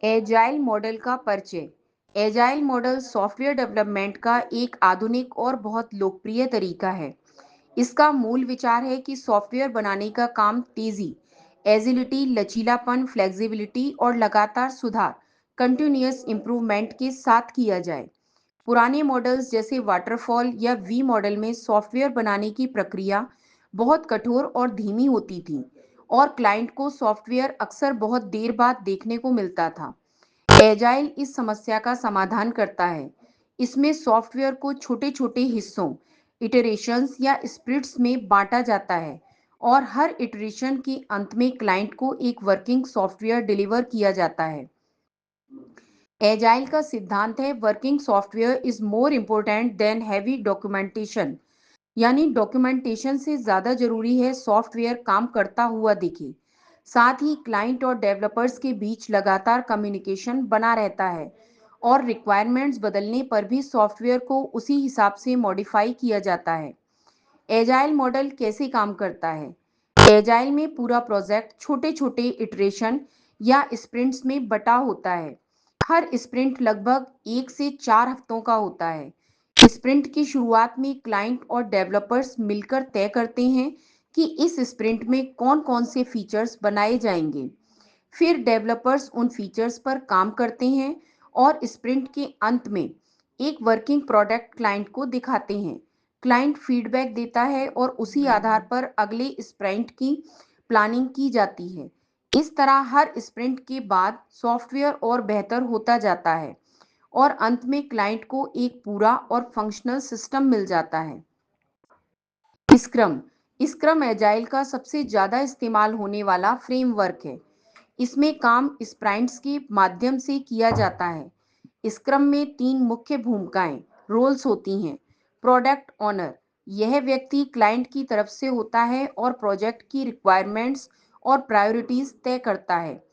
Agile model का परिचय। Agile model software development का एक आधुनिक और बहुत लोकप्रिय तरीका है। इसका मूल विचार है कि सॉफ्टवेयर बनाने का काम तेजी, एजिलिटी, लचीलापन, फ्लेक्सिबिलिटी और लगातार सुधार, कंटिन्यूअस इंप्रूवमेंट के साथ किया जाए। पुराने मॉडल्स जैसे वाटरफॉल या वी मॉडल में सॉफ्टवेयर बनाने की प्रक्रिया बहुत कठोर और धीमी होती थी और क्लाइंट को सॉफ्टवेयर अक्सर बहुत देर बाद देखने को मिलता था। एजाइल इस समस्या का समाधान करता है। इसमें सॉफ्टवेयर को छोटे-छोटे हिस्सों, इटरेशंस या स्प्रिंट्स में बांटा जाता है और हर इटरेशन के अंत में क्लाइंट को एक वर्किंग सॉफ्टवेयर डिलीवर किया जाता है। एजाइल का सिद्धांत है working software is more important then heavy documentation. यानी डॉक्यूमेंटेशन से ज़्यादा जरूरी है सॉफ्टवेयर काम करता हुआ दिखे। साथ ही क्लाइंट और डेवलपर्स के बीच लगातार कम्युनिकेशन बना रहता है और रिक्वायरमेंट्स बदलने पर भी सॉफ्टवेयर को उसी हिसाब से मॉडिफाई किया जाता है। एजाइल मॉडल कैसे काम करता है? एजाइल में पूरा प्रोजेक्ट छोटे-छोटे इटरेशन या स्प्रिंट्स में बटा होता है। हर स्प्रिंट लगभग 1 से 4 हफ्तों का होता है। स्प्रिंट की शुरुआत में क्लाइंट और डेवलपर्स मिलकर तय करते हैं कि इस स्प्रिंट में कौन-कौन से फीचर्स बनाए जाएंगे। फिर डेवलपर्स उन फीचर्स पर काम करते हैं और स्प्रिंट के अंत में एक वर्किंग प्रोडक्ट क्लाइंट को दिखाते हैं। क्लाइंट फीडबैक देता है और उसी आधार पर अगले स्प्रिंट की प्लानिंग की जाती है। इस तरह हर स्प्रिंट के बाद सॉफ्टवेयर और बेहतर होता जाता है और अंत में क्लाइंट को एक पूरा और फंक्शनल सिस्टम मिल जाता है। स्क्रम स्क्रम एजाइल का सबसे ज्यादा इस्तेमाल होने वाला फ्रेमवर्क है। इसमें काम स्प्राइंट्स के माध्यम से किया जाता है। स्क्रम में 3 मुख्य भूमिकाएं रोल्स होती हैं। प्रोडक्ट ओनर, यह व्यक्ति क्लाइंट की तरफ से होता है और प्रोजेक्ट की रिक्वायरमेंट्स और प्रायोरिटीज तय करता है।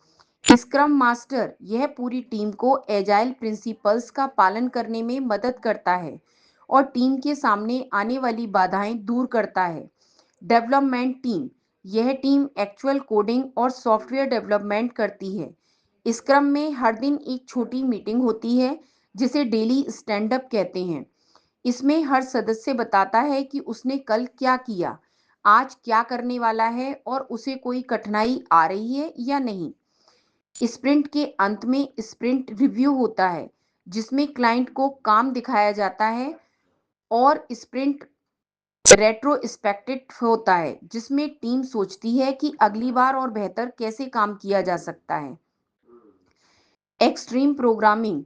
स्क्रम मास्टर, यह पूरी टीम को एजाइल प्रिंसिपल्स का पालन करने में मदद करता है और टीम के सामने आने वाली बाधाएं दूर करता है। डेवलपमेंट टीम, यह टीम एक्चुअल कोडिंग और सॉफ्टवेयर डेवलपमेंट करती है। स्क्रम में हर दिन एक छोटी मीटिंग होती है जिसे डेली स्टैंड अप कहते हैं। इसमें हर सदस्य बताता है कि उसने कल क्या किया, आज क्या करने वाला है और उसे कोई कठिनाई आ रही है या नहीं। स्प्रिंट के अंत में स्प्रिंट रिव्यू होता है जिसमें क्लाइंट को काम दिखाया जाता है और स्प्रिंट रेट्रोस्पेक्टिव होता है जिसमें टीम सोचती है कि अगली बार और बेहतर कैसे काम किया जा सकता है। Extreme programming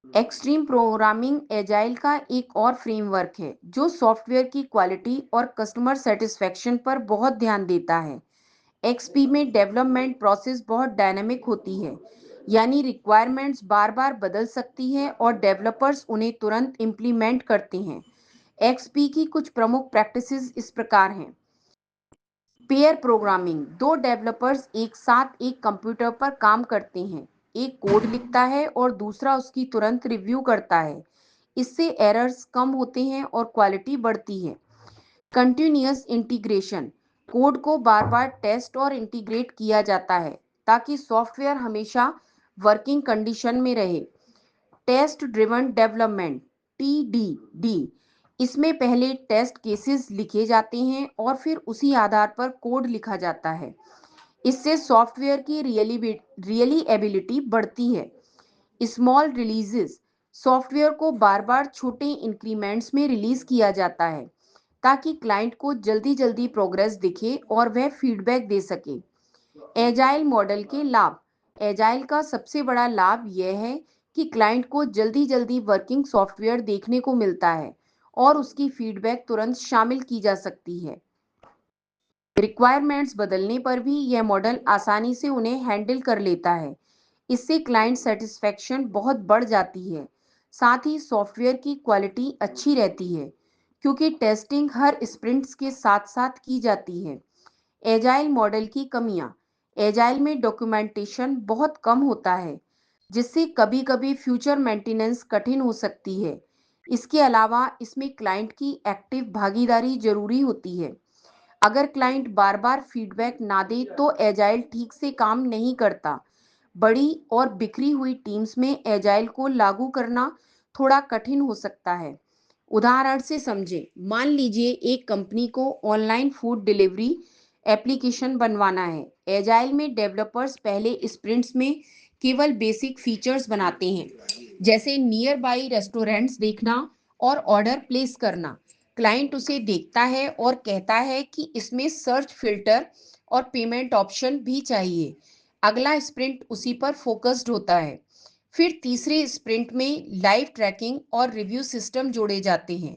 extreme programming agile का एक और फ्रेमवर्क है जो सॉफ्टवेयर की क्वालिटी और कस्टमर सेटिस्फेक्शन पर बहुत ध्यान देता है। एक्सपी में डेवलपमेंट प्रोसेस बहुत डायनामिक होती है, यानी रिक्वायरमेंट्स बार बार बदल सकती है और डेवलपर्स उन्हें तुरंत इम्प्लीमेंट करते हैं। एक्सपी की कुछ प्रमुख प्रैक्टिसेस इस प्रकार हैं। पेयर प्रोग्रामिंग, दो डेवलपर्स एक साथ एक कंप्यूटर पर काम करते हैं। एक कोड लिखता है और दूसरा उसकी तुरंत रिव्यू करता है। इससे एरर्स कम होते हैं और क्वालिटी बढ़ती है। कंटिन्यूअस इंटीग्रेशन, कोड को बार बार टेस्ट और इंटीग्रेट किया जाता है ताकि सॉफ्टवेयर हमेशा वर्किंग कंडीशन में रहे। टेस्ट ड्रिवन डेवलपमेंट (TDD), इसमें पहले टेस्ट केसेस लिखे जाते हैं और फिर उसी आधार पर कोड लिखा जाता है। इससे सॉफ्टवेयर की रियलीएबिलिटी बढ़ती है। स्मॉल रिलीजेस, सॉफ्टवेयर को बार बार छोटे इंक्रीमेंट्स में रिलीज किया जाता है ताकि क्लाइंट को जल्दी जल्दी प्रोग्रेस दिखे और वह फीडबैक दे सके। एजाइल मॉडल के लाभ। एजाइल का सबसे बड़ा लाभ यह है कि क्लाइंट को जल्दी जल्दी वर्किंग सॉफ्टवेयर देखने को मिलता है और उसकी फीडबैक तुरंत शामिल की जा सकती है। रिक्वायरमेंट्स बदलने पर भी यह मॉडल आसानी से उन्हें हैंडल कर लेता है। इससे क्लाइंट सेटिस्फेक्शन बहुत बढ़ जाती है। साथ ही सॉफ्टवेयर की क्वालिटी अच्छी रहती है क्योंकि टेस्टिंग हर स्प्रिंट्स के साथ साथ की जाती है। एजाइल मॉडल की कमियां। एजाइल में डॉक्यूमेंटेशन बहुत कम होता है जिससे कभी-कभी फ्यूचर मेंटेनेंस कठिन हो सकती है। इसके अलावा इसमें क्लाइंट की एक्टिव भागीदारी जरूरी होती है। अगर क्लाइंट बार बार फीडबैक ना दे तो एजाइल ठीक से काम नहीं करता। बड़ी और बिखरी हुई टीम्स में एजाइल को लागू करना थोड़ा कठिन हो सकता है। उदाहरण से समझें, मान लीजिए एक कंपनी को ऑनलाइन फूड डिलीवरी एप्लीकेशन बनवाना है। एजाइल में डेवलपर्स पहले स्प्रिंट्स में केवल बेसिक फीचर्स बनाते हैं, जैसे नियर बाई रेस्टोरेंट्स देखना और ऑर्डर प्लेस करना। क्लाइंट उसे देखता है और कहता है कि इसमें सर्च फिल्टर और पेमेंट ऑप्शन भी चाहिए। अगला स्प्रिंट उसी पर फोकस्ड होता है। फिर तीसरे स्प्रिंट में लाइव ट्रैकिंग और रिव्यू सिस्टम जोड़े जाते हैं।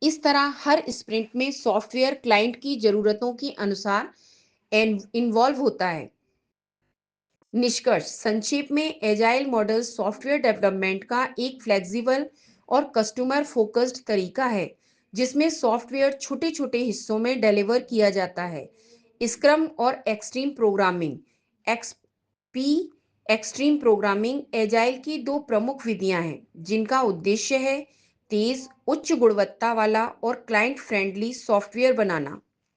इस तरह हर स्प्रिंट में सॉफ्टवेयर क्लाइंट की जरूरतों के अनुसार इन्वॉल्व होता है। निष्कर्ष संक्षेप में, एजाइल मॉडल सॉफ्टवेयर डेवलपमेंट का एक फ्लेक्सिबल और कस्टमर फोकस्ड तरीका है, जिसमें सॉफ्टवेयर छोटे छोटे हिस्सों में डिलीवर किया जाता है। स्क्रम और extreme programming XP extreme programming agile की दो प्रमुख विधियां हैं, जिनका उद्देश्य है तेज, उच्च गुणवत्ता वाला और क्लाइंट फ्रेंडली सॉफ्टवेयर बनाना।